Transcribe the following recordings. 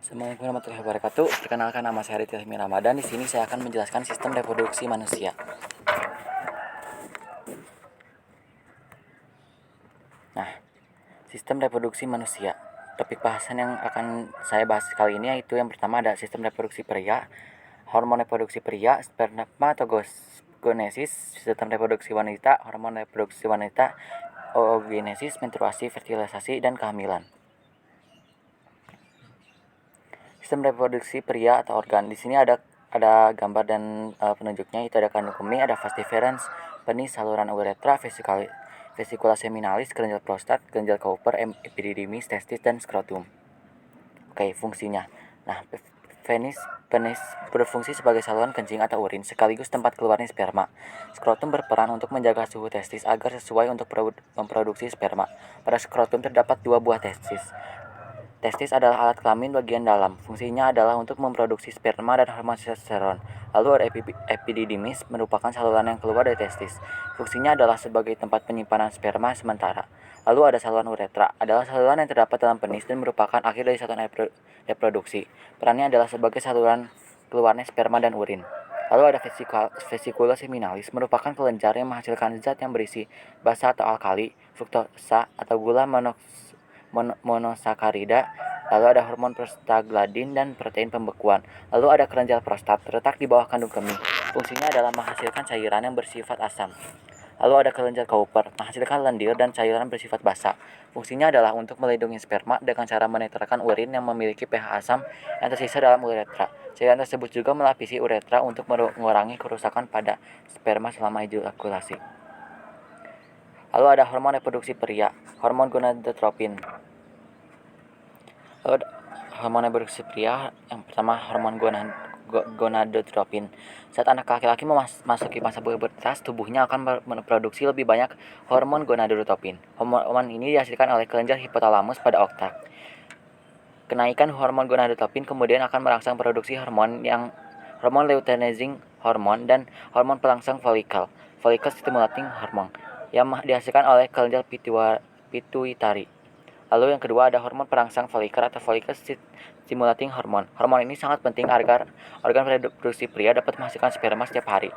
Assalamualaikum warahmatullahi wabarakatuh. Perkenalkan, nama saya Ridho Hilmi Ramadan. Di sini saya akan menjelaskan sistem reproduksi manusia. Nah, sistem reproduksi manusia. Topik bahasan yang akan saya bahas kali ini yaitu yang pertama ada sistem reproduksi pria, hormon reproduksi pria, spermatogenesis, sistem reproduksi wanita, hormon reproduksi wanita, oogenesis, menstruasi, fertilisasi, dan kehamilan. Sistem reproduksi pria atau organ. Di sini ada gambar dan penunjuknya. Itu ada kandung kemih, ada vas deferens, penis, saluran uretra, vesikula seminalis, kelenjar prostat, kelenjar Cowper, epididymis, testis, dan skrotum. Oke, fungsinya. Nah, penis berfungsi sebagai saluran kencing atau urin sekaligus tempat keluarnya sperma. Skrotum berperan untuk menjaga suhu testis agar sesuai untuk memproduksi sperma. Pada skrotum terdapat 2 buah testis. Testis adalah alat kelamin bagian dalam. Fungsinya adalah untuk memproduksi sperma dan hormon testosteron. Lalu ada epididymis, merupakan saluran yang keluar dari testis. Fungsinya adalah sebagai tempat penyimpanan sperma sementara. Lalu ada saluran uretra, adalah saluran yang terdapat dalam penis dan merupakan akhir dari saluran reproduksi. Perannya adalah sebagai saluran keluarnya sperma dan urin. Lalu ada vesikula seminalis, merupakan kelenjar yang menghasilkan zat yang berisi basa atau alkali, fruktosa atau gula monosakarida. Lalu ada hormon prostaglandin dan protein pembekuan. Lalu ada kelenjar prostat, terletak di bawah kandung kemih. Fungsinya adalah menghasilkan cairan yang bersifat asam. Lalu ada kelenjar Cowper, menghasilkan lendir dan cairan bersifat basa. Fungsinya adalah untuk melindungi sperma dengan cara menetralkan urin yang memiliki pH asam yang tersisa dalam uretra. Cairan tersebut juga melapisi uretra untuk mengurangi kerusakan pada sperma selama ejakulasi. Lalu ada hormon reproduksi pria, hormon gonadotropin. Lalu hormon reproduksi pria yang pertama hormon gonadotropin. Saat anak laki-laki memasuki masa pubertas, tubuhnya akan memproduksi lebih banyak hormon gonadotropin. Hormon ini dihasilkan oleh kelenjar hipotalamus pada otak. Kenaikan hormon gonadotropin kemudian akan merangsang produksi hormon luteinizing hormon dan hormon perangsang follicle stimulating hormone yang dihasilkan oleh kelenjar pituitari. Lalu yang kedua ada hormon perangsang follicle atau follicle stimulating hormone. Hormon ini sangat penting agar organ reproduksi pria dapat menghasilkan sperma setiap hari.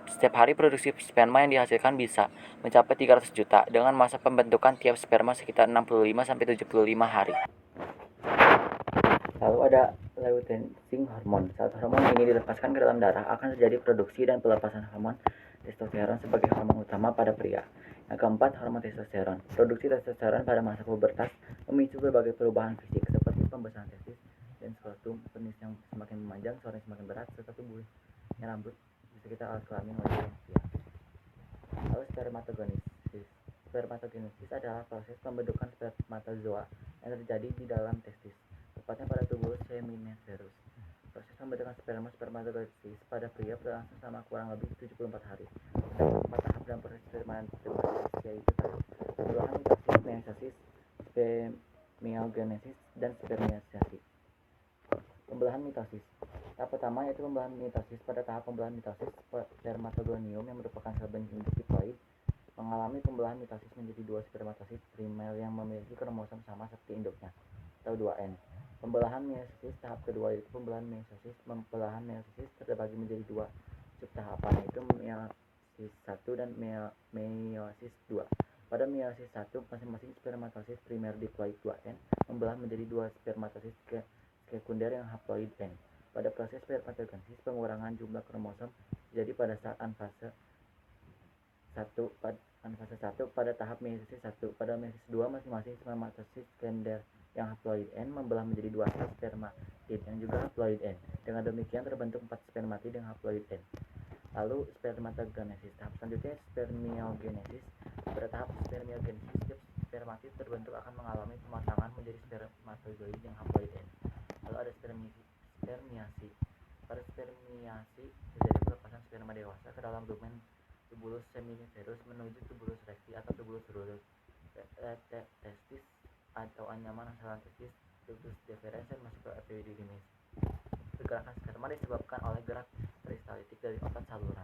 Setiap hari produksi sperma yang dihasilkan bisa mencapai 300 juta dengan masa pembentukan tiap sperma sekitar 65-75 hari. Lalu ada luteinizing hormon. Saat hormon ini dilepaskan ke dalam darah, akan terjadi produksi dan pelepasan hormon testosteron sebagai hormon utama pada pria. Yang keempat, hormon testosteron. Produksi testosteron pada masa pubertas memicu berbagai perubahan fisik seperti pembesaran testis dan skrotum, penis yang semakin memanjang, suara yang semakin berat, serta tubuhnya rambut di sekitar alat kelamin wajah manusia. Lalu spermatogenesis. Spermatogenesis adalah proses pembentukan spermatozoa yang terjadi di dalam testis, tepatnya pada tubulus seminiferus. Proses pembentukan spermatogenesis pada pria berlangsung selama kurang lebih 74 hari. Terdapat 4 tahap dalam proses spermatogenesis, yaitu tahap pembelahan mitosis, meiosis, spermiogenesis, dan spermiasi. Pembelahan mitosis. Tahap pertama yaitu pembelahan mitosis. Pada tahap pembelahan mitosis, spermatogonium yang merupakan sel bentuk diploid mengalami pembelahan mitosis menjadi 2 spermatosit primer yang memiliki kromosom sama seperti induknya, atau 2N. Pembelahan meiosis tahap kedua yaitu pembelahan meiosis. Pembelahan meiosis terbagi menjadi 2 subtahapan, yaitu meiosis 1 dan meiosis 2. Pada meiosis 1, masing-masing spermatosit primer diploid 2N membelah menjadi 2 spermatosit sekunder yang haploid N. Pada proses spermatogenesis, pengurangan jumlah kromosom terjadi pada saat anfase 1 pada tahap meiosis 1. Pada meiosis 2, masing-masing spermatosit sekunder yang haploid N membelah menjadi 2 sel spermatid yang juga haploid N. Dengan demikian terbentuk 4 spermatid yang haploid N. Lalu spermatogenesis. Tahap selanjutnya spermiogenesis. Pada tahap spermiogenesis, setiap spermatid terbentuk akan mengalami pemasangan menjadi spermatozoid yang haploid N. Lalu ada spermiasi. Pada spermiasi terjadi pelepasan sperma dewasa ke dalam lumen tubulus seminiferus menuju tubulus recti atau tubulus rudus, testis atau anyaman saluran testis, ductus deferens, dan masuk ke epididymis. Pergerakan sperma disebabkan oleh gerak peristalitik dari otot saluran.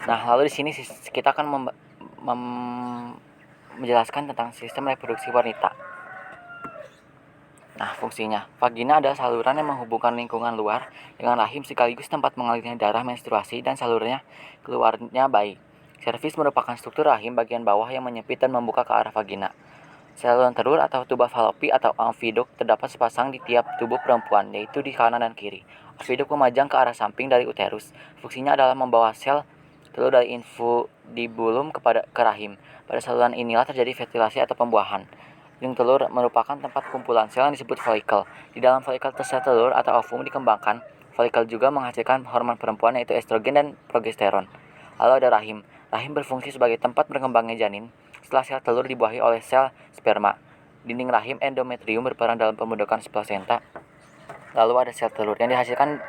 Lalu di sini kita akan menjelaskan tentang sistem reproduksi wanita. Nah, fungsinya. Vagina adalah saluran yang menghubungkan lingkungan luar dengan rahim sekaligus tempat mengalirnya darah menstruasi dan salurnya keluarnya bayi. Serviks merupakan struktur rahim bagian bawah yang menyempit dan membuka ke arah vagina. Saluran telur atau tuba falopi atau amfiduk terdapat sepasang di tiap tubuh perempuan, yaitu di kanan dan kiri. Amfiduk memajang ke arah samping dari uterus. Fungsinya adalah membawa sel telur dari infundibulum ke rahim. Pada saluran inilah terjadi fertilasi atau pembuahan. Dinding telur merupakan tempat kumpulan sel yang disebut folikel. Di dalam folikel sel telur atau ovum dikembangkan. Folikel juga menghasilkan hormon perempuan yaitu estrogen dan progesteron. Lalu ada rahim. Rahim berfungsi sebagai tempat berkembangnya janin setelah sel telur dibuahi oleh sel sperma. Dinding rahim endometrium berperan dalam pembentukan plasenta. Lalu ada sel telur yang dihasilkan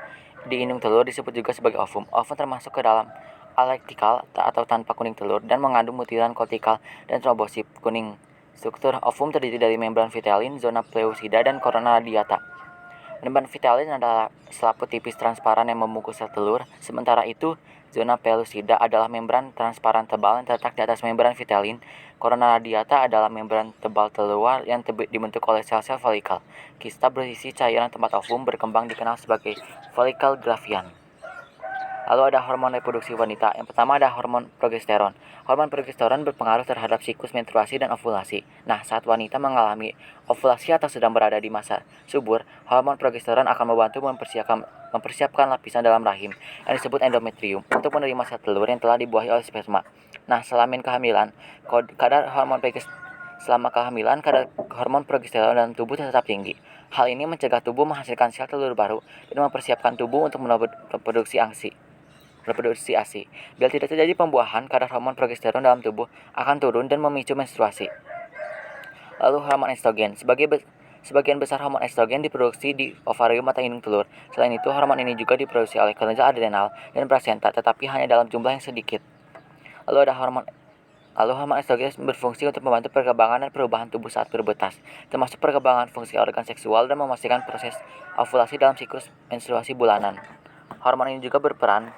di indung telur disebut juga sebagai ovum. Ovum termasuk ke dalam alektikal atau tanpa kuning telur dan mengandung butiran kortikal dan trombosit kuning. Struktur ovum terdiri dari membran vitelin, zona pellucida, dan corona radiata. Membran vitelin adalah selaput tipis transparan yang membungkus sel telur, sementara itu zona pellucida adalah membran transparan tebal yang terletak di atas membran vitelin. Corona radiata adalah membran tebal terluar yang dibentuk oleh sel-sel folikel. Kista berisi cairan tempat ovum berkembang dikenal sebagai follicle graffian. Lalu ada hormon reproduksi wanita. Yang pertama ada hormon progesteron. Hormon progesteron berpengaruh terhadap siklus menstruasi dan ovulasi. Nah, saat wanita mengalami ovulasi atau sedang berada di masa subur, hormon progesteron akan membantu mempersiapkan lapisan dalam rahim yang disebut endometrium untuk menerima sel telur yang telah dibuahi oleh sperma. Nah, selama kehamilan, kadar hormon progesteron dalam tubuh tetap tinggi. Hal ini mencegah tubuh menghasilkan sel telur baru dan mempersiapkan tubuh untuk memproduksi ASI. Bila tidak terjadi pembuahan, kadar hormon progesteron dalam tubuh akan turun dan memicu menstruasi. Lalu hormon estrogen. Sebagian besar hormon estrogen diproduksi di ovarium atau indung telur. Selain itu, hormon ini juga diproduksi oleh kelenjar adrenal dan plasenta, tetapi hanya dalam jumlah yang sedikit. Lalu hormon estrogen berfungsi untuk membantu perkembangan dan perubahan tubuh saat berbetas, termasuk perkembangan fungsi organ seksual dan memastikan proses ovulasi dalam siklus menstruasi bulanan. Hormon ini juga berperan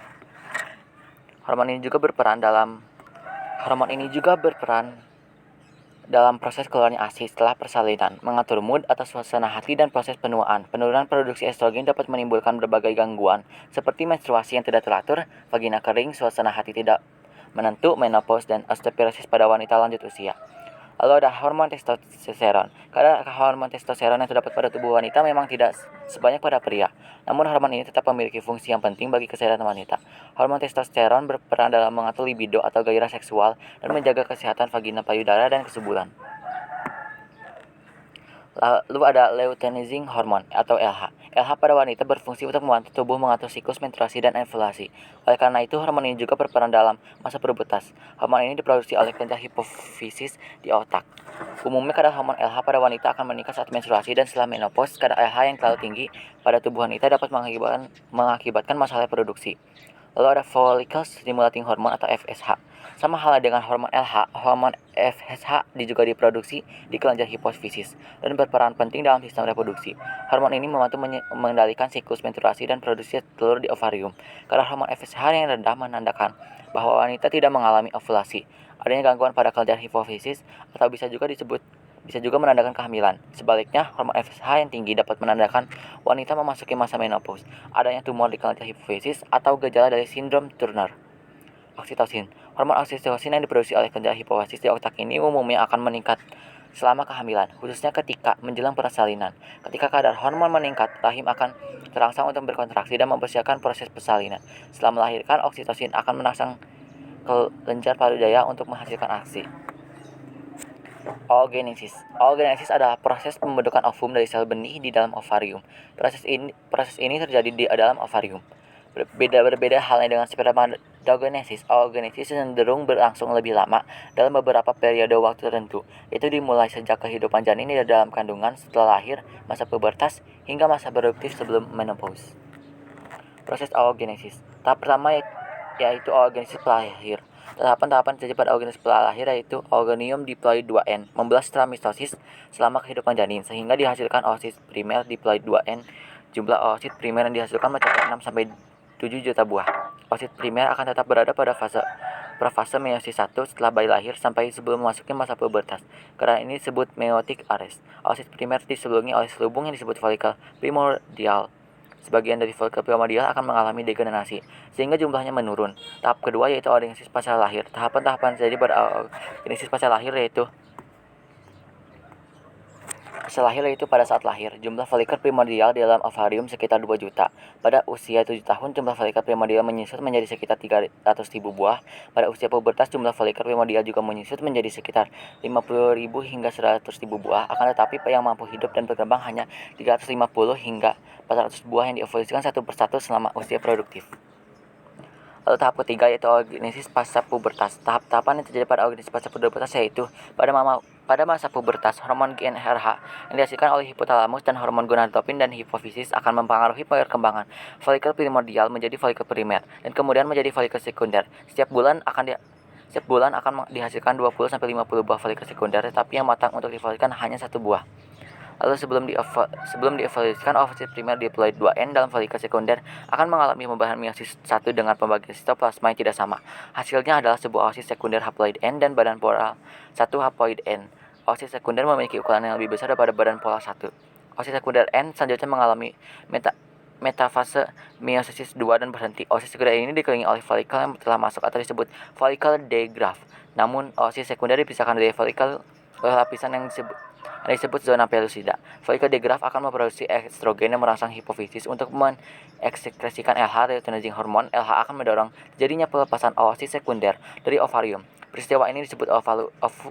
dalam proses keluarnya ASI setelah persalinan, mengatur mood atau suasana hati dan proses penuaan. Penurunan produksi estrogen dapat menimbulkan berbagai gangguan seperti menstruasi yang tidak teratur, vagina kering, suasana hati tidak menentu, menopause, dan osteoporosis pada wanita lanjut usia. Lalu ada hormon testosteron. Kadar hormon testosteron yang terdapat pada tubuh wanita memang tidak sebanyak pada pria. Namun hormon ini tetap memiliki fungsi yang penting bagi kesehatan wanita. Hormon testosteron berperan dalam mengatur libido atau gairah seksual dan menjaga kesehatan vagina, payudara, dan kesuburan. Lalu ada luteinizing hormone atau LH. LH pada wanita berfungsi untuk membantu tubuh mengatur siklus menstruasi dan ovulasi. Oleh karena itu, hormon ini juga berperan dalam masa pubertas. Hormon ini diproduksi oleh kelenjar hipofisis di otak. Umumnya kadar hormon LH pada wanita akan meningkat saat menstruasi dan setelah menopause. Kadar LH yang terlalu tinggi pada tubuh wanita dapat mengakibatkan masalah reproduksi. Lalu ada follicle stimulating hormone atau FSH. Sama halnya dengan hormon LH, hormon FSH juga diproduksi di kelenjar hipofisis dan berperan penting dalam sistem reproduksi. Hormon ini membantu mengendalikan siklus menstruasi dan produksi telur di ovarium. Kadar hormon FSH yang rendah menandakan bahwa wanita tidak mengalami ovulasi. Adanya gangguan pada kelenjar hipofisis atau bisa juga menandakan kehamilan. Sebaliknya, hormon FSH yang tinggi dapat menandakan wanita memasuki masa menopause, adanya tumor di kelenjar hipofisis, atau gejala dari sindrom Turner. Oksitosin. Hormon oksitosin yang diproduksi oleh kelenjar hipofisis di otak ini umumnya akan meningkat selama kehamilan, khususnya ketika menjelang persalinan. Ketika kadar hormon meningkat, rahim akan terangsang untuk berkontraksi dan mempersiapkan proses persalinan. Setelah melahirkan, oksitosin akan merangsang kelenjar payudara untuk menghasilkan ASI. Oogenesis adalah proses pembentukan ovum dari sel benih di dalam ovarium. Proses ini terjadi di dalam ovarium. Berbeda halnya dengan spermatogenesis. Oogenesis cenderung berlangsung lebih lama dalam beberapa periode waktu tertentu, yaitu dimulai sejak kehidupan janin di dalam kandungan, setelah lahir, masa pubertas, hingga masa produktif sebelum menopause. Proses oogenesis. Tahap pertama yaitu oogenesis pelahir. Tahapan-tahapan terjadi pada oogenesis pelahir yaitu oogonium diploid 2N membelah setelah mistosis selama kehidupan janin sehingga dihasilkan oosit primer diploid 2N. Jumlah oosit primer yang dihasilkan mencapai 6-7 juta buah. Oosit primer akan tetap berada pada fase prafase meiosis 1 setelah bayi lahir sampai sebelum memasuki masa pubertas. Karena ini disebut meiotic arrest. Oosit primer diselubungi oleh selubung yang disebut folikel primordial. Sebagian dari folikel primordial akan mengalami degenerasi, sehingga jumlahnya menurun. Tahap kedua yaitu oogenesis pasca lahir. Tahapan-tahapan terjadi pada oogenesis pasca lahir yaitu pada saat lahir, jumlah folikel primordial di dalam ovarium sekitar 2 juta. Pada usia 7 tahun, jumlah folikel primordial menyusut menjadi sekitar 300.000 buah. Pada usia pubertas, jumlah folikel primordial juga menyusut menjadi sekitar 50.000 hingga 100.000 buah. Akan tetapi, yang mampu hidup dan berkembang hanya 350 hingga 400 buah yang dievolusikan satu persatu selama usia produktif. Lalu tahap ketiga yaitu oogenesis pasca pubertas. Tahap-tahapan yang terjadi pada oogenesis pasca pubertas yaitu pada masa pubertas, hormon GnRH yang dihasilkan oleh hipotalamus dan hormon gonadotropin dan hipofisis akan mempengaruhi perkembangan folikel primordial menjadi folikel primer dan kemudian menjadi folikel sekunder. Setiap bulan akan dihasilkan 20-50 buah folikel sekunder, tetapi yang matang untuk difolikelkan hanya 1 buah. Lalu sebelum dievolusikan, oosit primer diploid 2N dalam folikel sekunder akan mengalami pembaharan meiosis 1 dengan pembagian sitoplasma yang tidak sama. Hasilnya adalah sebuah oosit sekunder haploid N dan badan polar 1 haploid N. Oosit sekunder memiliki ukuran yang lebih besar daripada badan polar 1. Oosit sekunder N selanjutnya mengalami metafase meiosis 2 dan berhenti. Oosit sekunder ini dikelilingi oleh folikel yang telah masuk atau disebut folikel degraft. Namun, oosit sekunder dipisahkan dari folikel oleh lapisan yang disebut zona pellucida. Folikel degraft akan memproduksi estrogen yang merangsang hipofisis untuk mengekskresikan LH, luteinizing hormone. LH akan mendorong terjadinya pelepasan oosit sekunder dari ovarium. Peristiwa ini disebut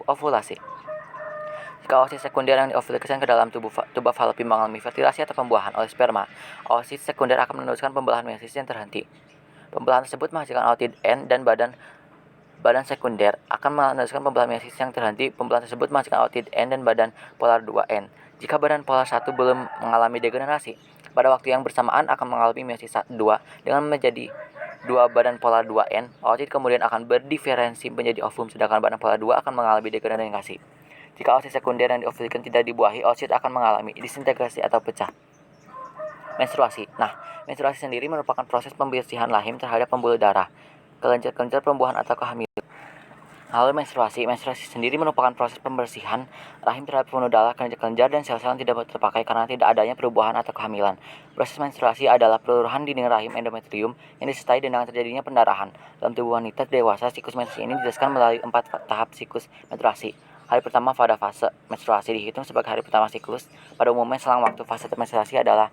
ovulasi. Jika oosit sekunder yang diovuliskan ke dalam tuba Fallopi mengalami fertilasi atau pembuahan oleh sperma, oosit sekunder akan meneruskan pembelahan meiosis yang terhenti. Pembelahan tersebut menghasilkan ootit N dan badan sekunder akan meneruskan pembelahan meiosis yang terhenti. Pembelahan tersebut menghasilkan ootit N dan badan polar 2N. Jika badan polar 1 belum mengalami degenerasi, pada waktu yang bersamaan akan mengalami meiosis 2 dengan menjadi 2 badan polar 2N. Ootit kemudian akan berdiferensi menjadi ovum, sedangkan badan polar 2 akan mengalami degenerasi. Jika oosit sekunder yang diovuliskan tidak dibuahi, oosit akan mengalami disintegrasi atau pecah. Menstruasi. Menstruasi sendiri merupakan proses pembersihan rahim terhadap pembuluh darah, kelenjar-kelenjar pembuahan atau kehamilan. Lalu menstruasi sendiri merupakan proses pembersihan rahim terhadap pembuluh darah, kelenjar-kelenjar, dan sel-sel yang tidak terpakai karena tidak adanya perubahan atau kehamilan. Proses menstruasi adalah peluruhan dinding rahim endometrium yang disertai dengan terjadinya pendarahan. Dalam tubuh wanita dewasa, siklus menstruasi ini dijelaskan melalui 4 tahap siklus menstruasi. Hari pertama pada fase menstruasi dihitung sebagai hari pertama siklus. Pada umumnya selang waktu fase menstruasi adalah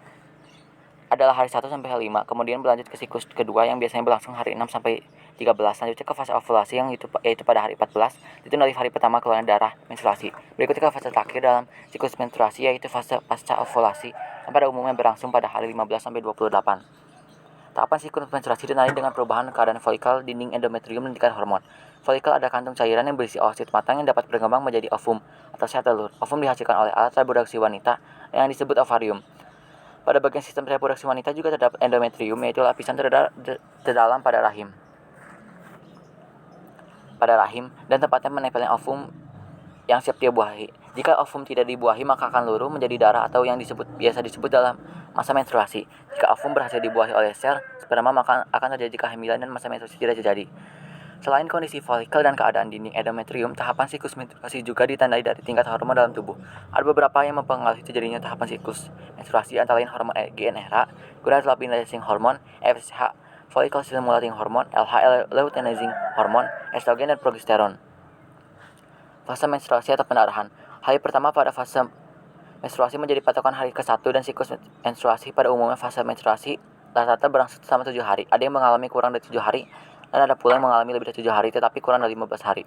hari 1 sampai hari 5, kemudian berlanjut ke siklus kedua yang biasanya berlangsung hari 6 sampai 13, selanjutnya ke fase ovulasi yaitu pada hari 14, dihitung dari hari pertama keluarnya darah menstruasi. Berikutnya ke fase terakhir dalam siklus menstruasi yaitu fase pasca ovulasi yang pada umumnya berlangsung pada hari 15 sampai 28. Tahapan siklus menstruasi ditandai dengan perubahan keadaan folikel dinding endometrium dan tingkat hormon. Folikel adalah kantung cairan yang berisi oosit matang yang dapat berkembang menjadi ovum atau sel telur. Ovum dihasilkan oleh alat reproduksi wanita yang disebut ovarium. Pada bagian sistem reproduksi wanita juga terdapat endometrium, yaitu lapisan terdalam pada rahim dan tempatnya menempelnya ovum yang siap dibuahi. Jika ovum tidak dibuahi, maka akan luruh menjadi darah atau yang biasa disebut dalam masa menstruasi. Jika ovum berhasil dibuahi oleh sel sperma, maka akan terjadi kehamilan dan masa menstruasi tidak terjadi. Selain kondisi folikel dan keadaan dinding endometrium, tahapan siklus menstruasi juga ditandai dari tingkat hormon dalam tubuh. Ada beberapa yang mempengaruhi terjadinya tahapan siklus menstruasi, antara lain hormon GnRH, gonadotropin-luteinizing hormone, FSH, follicle stimulating hormone, LH, luteinizing hormone, estrogen, dan progesteron. Fase menstruasi atau pendarahan. Hari pertama pada fase menstruasi menjadi patokan hari ke-1 dan siklus menstruasi. Pada umumnya fase menstruasi rata-rata berlangsung selama 7 hari. Ada yang mengalami kurang dari 7 hari dan ada pula yang mengalami lebih dari 7 hari tetapi kurang dari 15 hari.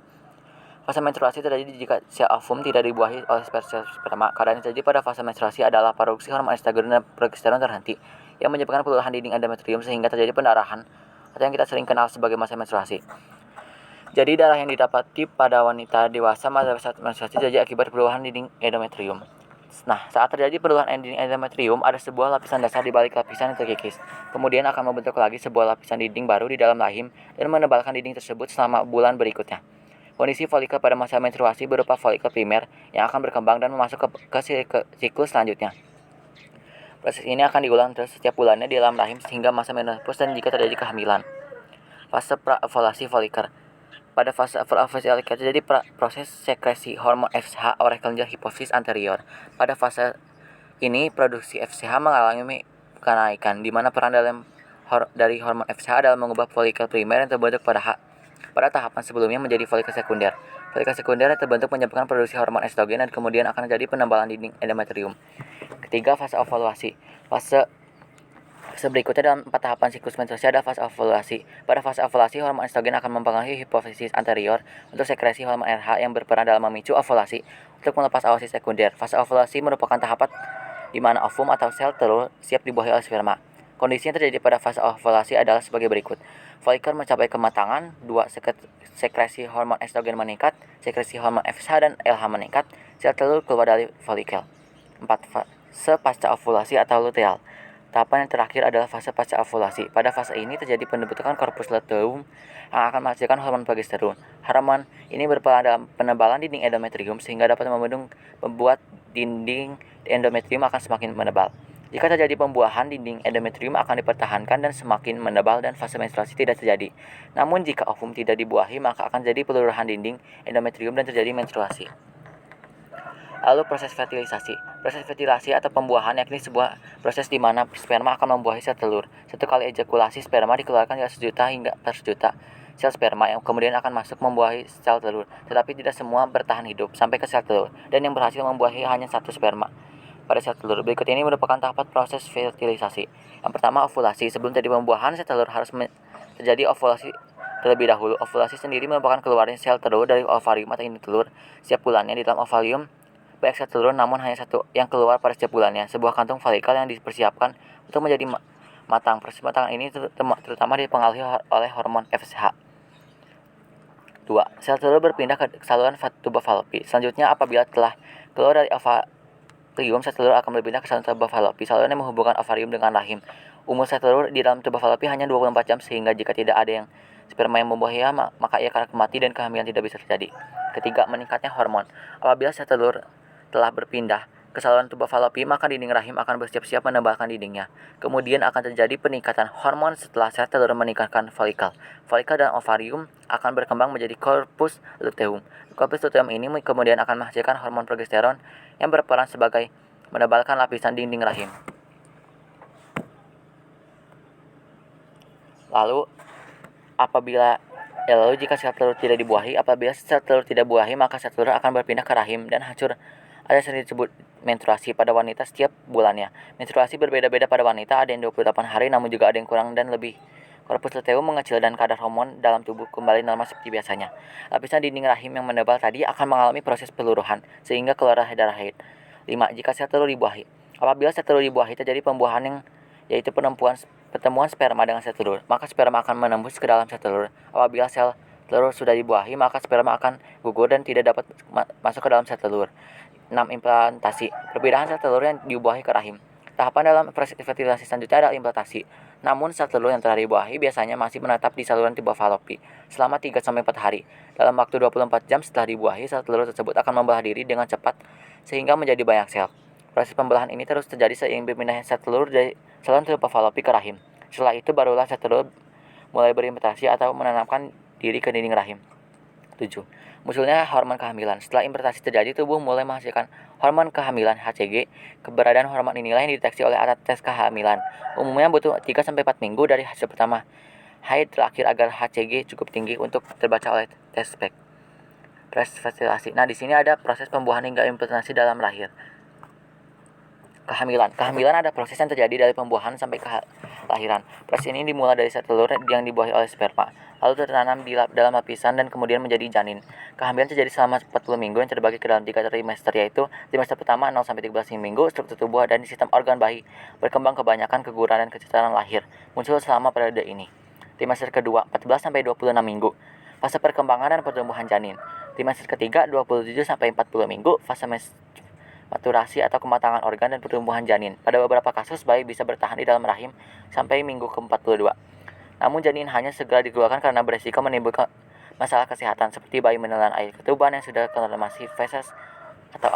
Fase menstruasi terjadi jika sel ovum tidak dibuahi oleh sel sperma. Keadaan yang terjadi pada fase menstruasi adalah produksi hormon estrogen dan progesteron terhenti yang menyebabkan peluruhan dinding endometrium sehingga terjadi pendarahan atau yang kita sering kenal sebagai masa menstruasi. Jadi darah yang didapati pada wanita dewasa pada saat menstruasi terjadi akibat peluruhan dinding endometrium. Saat terjadi peluruhan dinding endometrium, ada sebuah lapisan dasar di balik lapisan yang terkikis. Kemudian akan membentuk lagi sebuah lapisan dinding baru di dalam rahim dan menebalkan dinding tersebut selama bulan berikutnya. Kondisi folikel pada masa menstruasi berupa folikel primer yang akan berkembang dan masuk ke siklus selanjutnya. Proses ini akan diulang terus setiap bulannya di dalam rahim sehingga masa menopause dan jika terjadi kehamilan. Fase pra-ovulasi folikel. Pada fase fasilikasi terjadi proses sekresi hormon FSH oleh kelenjar hipofisis anterior. Pada fase ini produksi FSH mengalami kenaikan, di mana peran dari hormon FSH adalah mengubah folikel primer yang terbentuk pada tahapan sebelumnya menjadi folikel sekunder. Folikel sekunder yang terbentuk menyebabkan produksi hormon estrogen dan kemudian akan terjadi penebalan dinding endometrium. Ketiga, fase ovulasi. Fase berikutnya dalam 4 tahapan siklus menstruasi ada fase ovulasi. Pada fase ovulasi, hormon estrogen akan mempengaruhi hipofisis anterior untuk sekresi hormon RH yang berperan dalam memicu ovulasi untuk melepas oosit sekunder. Fase ovulasi merupakan tahapan di mana ovum atau sel telur siap dibuahi oleh sperma. Kondisi yang terjadi pada fase ovulasi adalah sebagai berikut. Folikel mencapai kematangan, 2. Sekresi hormon estrogen meningkat, sekresi hormon FSH dan LH meningkat, sel telur keluar dari folikel. 4. Fase pasca ovulasi atau luteal. Tahapan yang terakhir adalah fase pasca ovulasi. Pada fase ini terjadi pembentukan korpus luteum yang akan menghasilkan hormon progesteron. Hormon ini berperan dalam penebalan dinding endometrium sehingga dapat membuat dinding endometrium akan semakin menebal. Jika terjadi pembuahan, dinding endometrium akan dipertahankan dan semakin menebal dan fase menstruasi tidak terjadi. Namun jika ovum tidak dibuahi, maka akan terjadi peluruhan dinding endometrium dan terjadi menstruasi. Lalu proses fertilisasi. Proses fertilisasi atau pembuahan yakni sebuah proses di mana sperma akan membuahi sel telur. Satu kali ejakulasi sperma dikeluarkan hingga 1 juta hingga per juta sel sperma yang kemudian akan masuk membuahi sel telur. Tetapi tidak semua bertahan hidup sampai ke sel telur dan yang berhasil membuahi hanya 1 sperma pada sel telur. Berikut ini merupakan tahapan proses fertilisasi. Yang pertama, ovulasi. Sebelum terjadi pembuahan, sel telur harus terjadi ovulasi terlebih dahulu. Ovulasi sendiri merupakan keluarnya sel telur dari ovarium atau induk telur. Setiap bulannya di dalam ovarium banyak sel telur, namun hanya satu yang keluar pada setiap bulannya. Sebuah kantung folikel yang dipersiapkan untuk menjadi matang. Proses matangan ini terutama dipengaruhi oleh hormon FSH. 2. Sel telur berpindah ke saluran tuba falopi. Selanjutnya, apabila telah keluar dari ovarium, sel telur akan berpindah ke saluran tuba falopi. Saluran yang menghubungkan ovarium dengan rahim. Umur sel telur di dalam tuba falopi hanya 24 jam, sehingga jika tidak ada yang sperma yang membuahinya, maka ia akan mati dan kehamilan tidak bisa terjadi. Ketiga, meningkatnya hormon. Apabila sel telur telah berpindah ke saluran tuba falopi, maka dinding rahim akan bersiap-siap menebalkan dindingnya. Kemudian akan terjadi peningkatan hormon setelah sel telur meningkatkan folikel. Folikel dan ovarium akan berkembang menjadi korpus luteum. Korpus luteum ini kemudian akan menghasilkan hormon progesteron yang berperan sebagai menebalkan lapisan dinding rahim. Lalu jika sel telur tidak dibuahi, apabila sel telur tidak dibuahi, maka sel telur akan berpindah ke rahim dan hancur. Ada yang disebut menstruasi pada wanita setiap bulannya. Menstruasi berbeda-beda pada wanita, ada yang 28 hari, namun juga ada yang kurang dan lebih. Korpus luteum mengecil dan kadar hormon dalam tubuh kembali normal seperti biasanya. Lapisan dinding rahim yang menebal tadi akan mengalami proses peluruhan, sehingga keluar darah haid. 5. Jika sel telur dibuahi. Apabila sel telur dibuahi, terjadi pembuahan yaitu pertemuan sperma dengan sel telur, maka sperma akan menembus ke dalam sel telur. Apabila sel telur sudah dibuahi, maka sperma akan gugur dan tidak dapat masuk ke dalam sel telur. 6. Implantasi. Perpindahan sel telur yang dibuahi ke rahim. Tahapan dalam fertilisasi selanjutnya adalah implantasi. Namun sel telur yang telah dibuahi biasanya masih menetap di saluran tuba falopi selama 3-4 hari. Dalam waktu 24 jam setelah dibuahi, sel telur tersebut akan membelah diri dengan cepat sehingga menjadi banyak sel. Proses pembelahan ini terus terjadi seiring berpindahnya sel telur dari saluran tuba falopi ke rahim. Setelah itu barulah sel telur mulai berimplantasi atau menanamkan diri ke dinding rahim. 7. Munculnya hormon kehamilan. Setelah implantasi terjadi, tubuh mulai menghasilkan hormon kehamilan HCG. Keberadaan hormon inilah yang dideteksi oleh alat tes kehamilan. Umumnya butuh 3-4 minggu dari hasil pertama haid terakhir agar HCG cukup tinggi untuk terbaca oleh tes spek. Proses fertilasi. Nah, di sini ada proses pembuahan hingga implantasi dalam rahim. Kehamilan ada proses yang terjadi dari pembuahan sampai kelahiran. Proses ini dimulai dari sel telur yang dibuahi oleh sperma, lalu tertanam di dalam lapisan dan kemudian menjadi janin. Kehamilan terjadi selama 40 minggu yang terbagi ke dalam 3 trimester, yaitu trimester pertama 0-13 minggu. Struktur tubuh dan sistem organ bayi berkembang, kebanyakan keguguran dan kecerdasan lahir muncul selama periode ini. Trimester kedua 14-26 minggu, fase perkembangan dan pertumbuhan janin. Trimester ketiga 27-40 minggu, fase maturasi atau kematangan organ dan pertumbuhan janin. Pada beberapa kasus, bayi bisa bertahan di dalam rahim sampai minggu ke-42. Namun janin hanya segera dikeluarkan karena beresiko menimbulkan masalah kesehatan seperti bayi menelan air ketuban yang sudah kontaminasi feses atau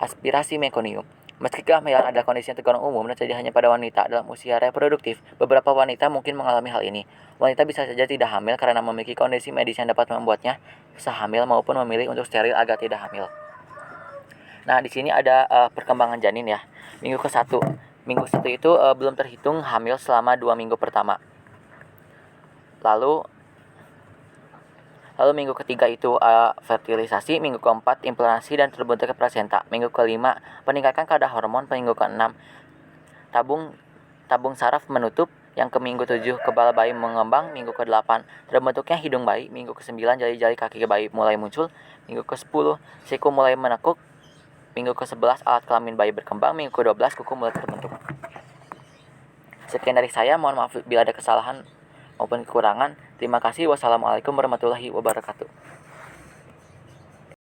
aspirasi mekonium. Meski kehamilan adalah kondisi yang tergolong umum dan terjadi hanya pada wanita dalam usia reproduktif, beberapa wanita mungkin mengalami hal ini. Wanita bisa saja tidak hamil karena memiliki kondisi medis yang dapat membuatnya bisa hamil maupun memilih untuk steril agar tidak hamil. Nah, di sini ada perkembangan janin ya. Minggu ke-1. Minggu ke-1 itu belum terhitung hamil selama 2 minggu pertama. Lalu minggu ketiga itu fertilisasi, minggu keempat implantasi dan terbentuknya plasenta. Minggu kelima peningkatan kadar hormon, minggu keenam tabung saraf menutup. Yang ke minggu 7 kepala bayi mengembang, minggu ke-8 terbentuknya hidung bayi, minggu ke-9 jari-jari kaki bayi mulai muncul, minggu ke-10 siku mulai menekuk, minggu ke-11 alat kelamin bayi berkembang, minggu ke-12 kuku mulai terbentuk. Sekian dari saya, mohon maaf bila ada kesalahan maupun kekurangan. Terima kasih. Wassalamualaikum warahmatullahi wabarakatuh.